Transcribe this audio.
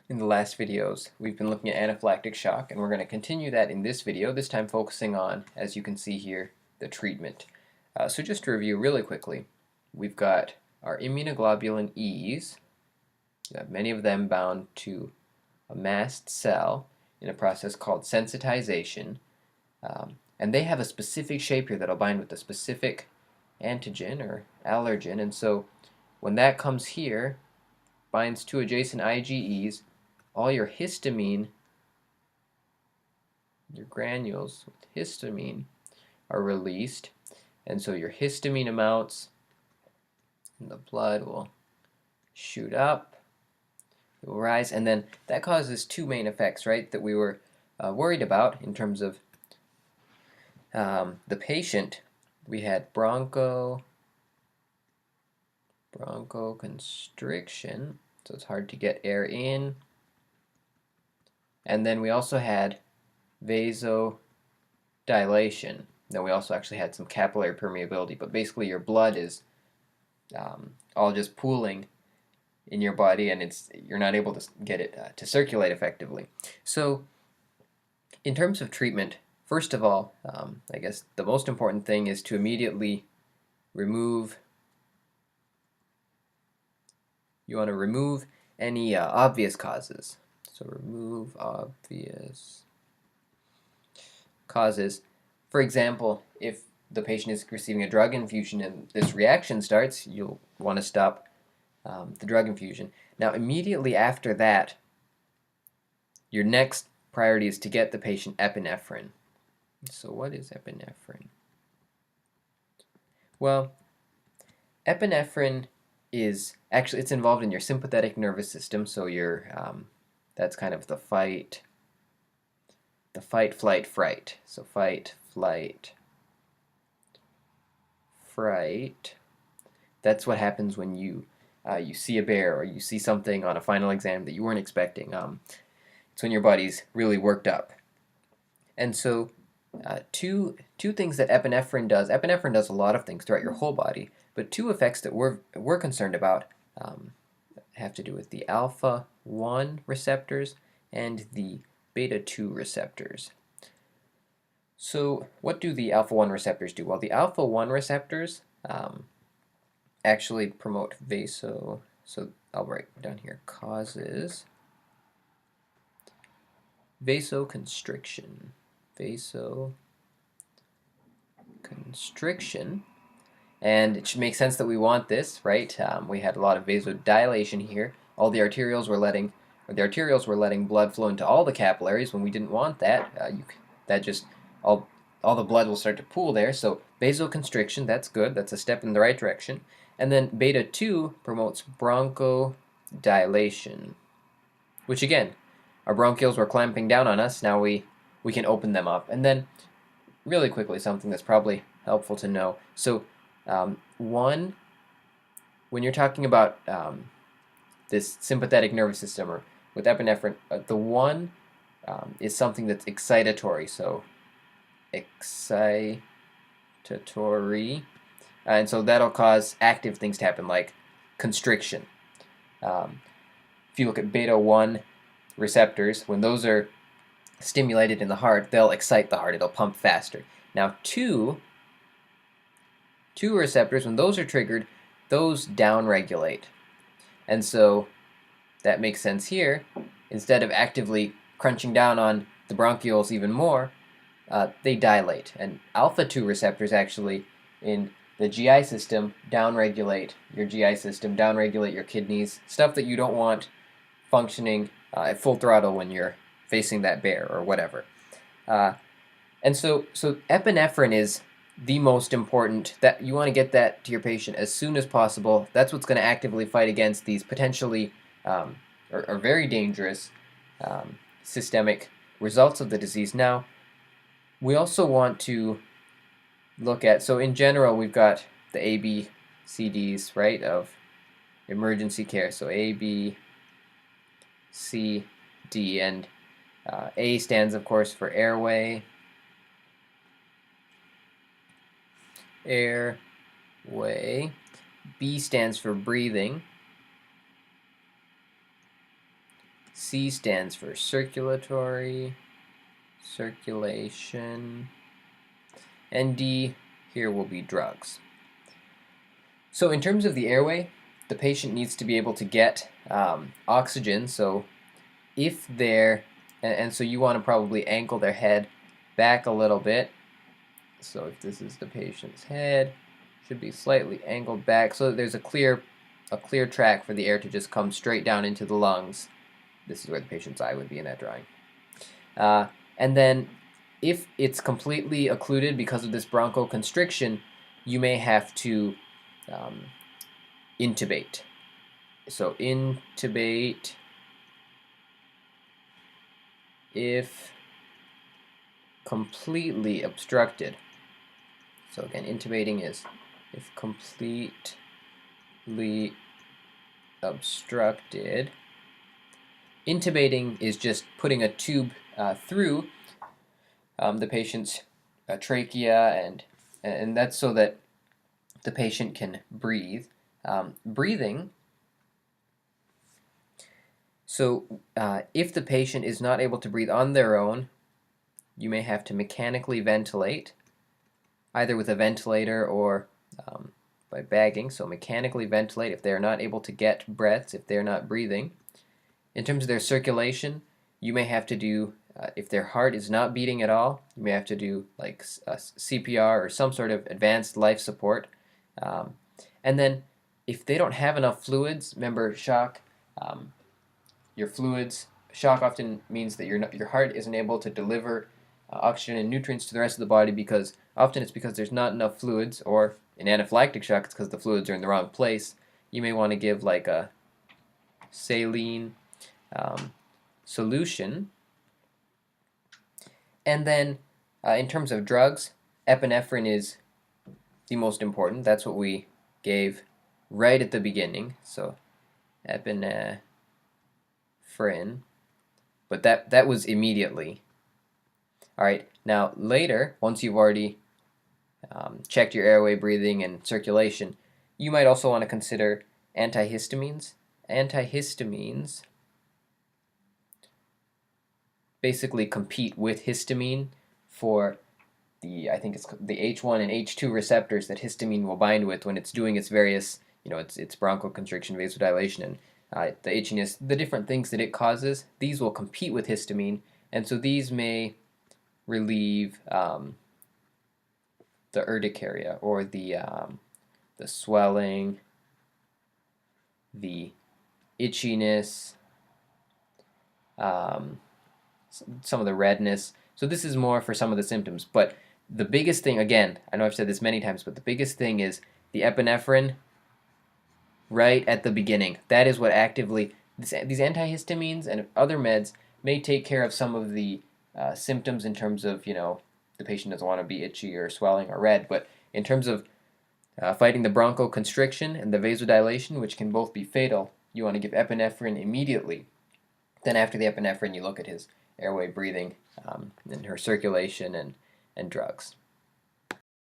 In the last videos, we've been looking at anaphylactic shock, and we're going to continue that in this video, this time focusing on, as you can see here, the treatment. So just to review really quickly, we've got our immunoglobulin E's. You have many of them bound to a mast cell in a process called sensitization, and they have a specific shape here that'll bind with a specific antigen or allergen, and so when that comes here, binds to adjacent IgEs, all your histamine, your granules with histamine are released, and so your histamine amounts in the blood will shoot up, it will rise, and then that causes two main effects, right, that we were worried about in terms of the patient. We had bronchoconstriction, so it's hard to get air in. And then we also had vasodilation. Then we also actually had some capillary permeability, but basically your blood is all just pooling in your body, and you're not able to get it to circulate effectively. So in terms of treatment, first of all, I guess the most important thing is to immediately remove. You want to remove any obvious causes. So remove obvious causes. For example, if the patient is receiving a drug infusion and this reaction starts, you'll want to stop the drug infusion. Now, immediately after that, your next priority is to get the patient epinephrine. So what is epinephrine? Well, epinephrine is actually, it's involved in your sympathetic nervous system, so that's kind of the fight, flight, fright. So fight, flight, fright. That's what happens when you see a bear or you see something on a final exam that you weren't expecting. It's when your body's really worked up. And so two things that epinephrine does. Epinephrine does a lot of things throughout your whole body, but two effects that we're concerned about have to do with the alpha-1 receptors and the beta-2 receptors. So what do the alpha-1 receptors do? Well, the alpha-1 receptors actually promote so I'll write down here, causes vasoconstriction. Vasoconstriction. And it should make sense that we want this, right? We had a lot of vasodilation here. All the arterioles were letting blood flow into all the capillaries when we didn't want that. All the blood will start to pool there. So vasoconstriction, that's good. That's a step in the right direction. And then beta 2 promotes bronchodilation, which again, our bronchioles were clamping down on us. Now we can open them up. And then really quickly, something that's probably helpful to know. So when you're talking about this sympathetic nervous system or with epinephrine, the one is something that's excitatory. So excitatory, and so that'll cause active things to happen like constriction. If you look at beta 1 receptors, when those are stimulated in the heart, they'll excite the heart. It'll pump faster. Now, two receptors, when those are triggered, those downregulate. And so that makes sense here. Instead of actively crunching down on the bronchioles even more, they dilate. And alpha-2 receptors actually in the GI system downregulate your GI system, downregulate your kidneys, stuff that you don't want functioning at full throttle when you're facing that bear or whatever. And so epinephrine is the most important, that you want to get that to your patient as soon as possible. That's what's going to actively fight against these potentially or very dangerous systemic results of the disease. Now, we also want to look at, so in general, we've got the ABCDs, right, of emergency care. So A, B, C, D, and A stands, of course, for airway. B stands for breathing. C stands for circulation, and D here will be drugs. So in terms of the airway, the patient needs to be able to get oxygen. So if they're, and so you want to probably angle their head back a little bit. So if this is the patient's head, should be slightly angled back so that there's a clear track for the air to just come straight down into the lungs. This is where the patient's eye would be in that drawing. And then if it's completely occluded because of this bronchoconstriction, you may have to intubate. So intubate if completely obstructed. So again, intubating is if completely obstructed. Intubating is just putting a tube through the patient's trachea, and that's so that the patient can breathe. Breathing. So if the patient is not able to breathe on their own, you may have to mechanically ventilate, either with a ventilator or by bagging. So mechanically ventilate if they're not able to get breaths, if they're not breathing. In terms of their circulation, you may have to do, if their heart is not beating at all, you may have to do like CPR or some sort of advanced life support. And then if they don't have enough fluids, remember shock, your fluids, shock often means that your heart isn't able to deliver oxygen and nutrients to the rest of the body because often it's because there's not enough fluids, or in anaphylactic shock it's because the fluids are in the wrong place. You may want to give like a saline solution. And then in terms of drugs, epinephrine is the most important. That's what we gave right at the beginning. So epinephrine, but that was immediately. All right, now later, once you've already checked your airway, breathing, and circulation, you might also want to consider antihistamines. Antihistamines basically compete with histamine for I think it's the H1 and H2 receptors that histamine will bind with when it's doing its various, its bronchoconstriction, vasodilation, and the itchiness, the different things that it causes. These will compete with histamine, and so these may relieve the urticaria, or the swelling, the itchiness, some of the redness. So this is more for some of the symptoms. But the biggest thing, again, I know I've said this many times, but the biggest thing is the epinephrine right at the beginning. That is what actively, these antihistamines and other meds may take care of some of the symptoms in terms of, the patient doesn't want to be itchy or swelling or red. But in terms of fighting the bronchoconstriction and the vasodilation, which can both be fatal, you want to give epinephrine immediately. Then after the epinephrine, you look at his airway, breathing, and her circulation and drugs.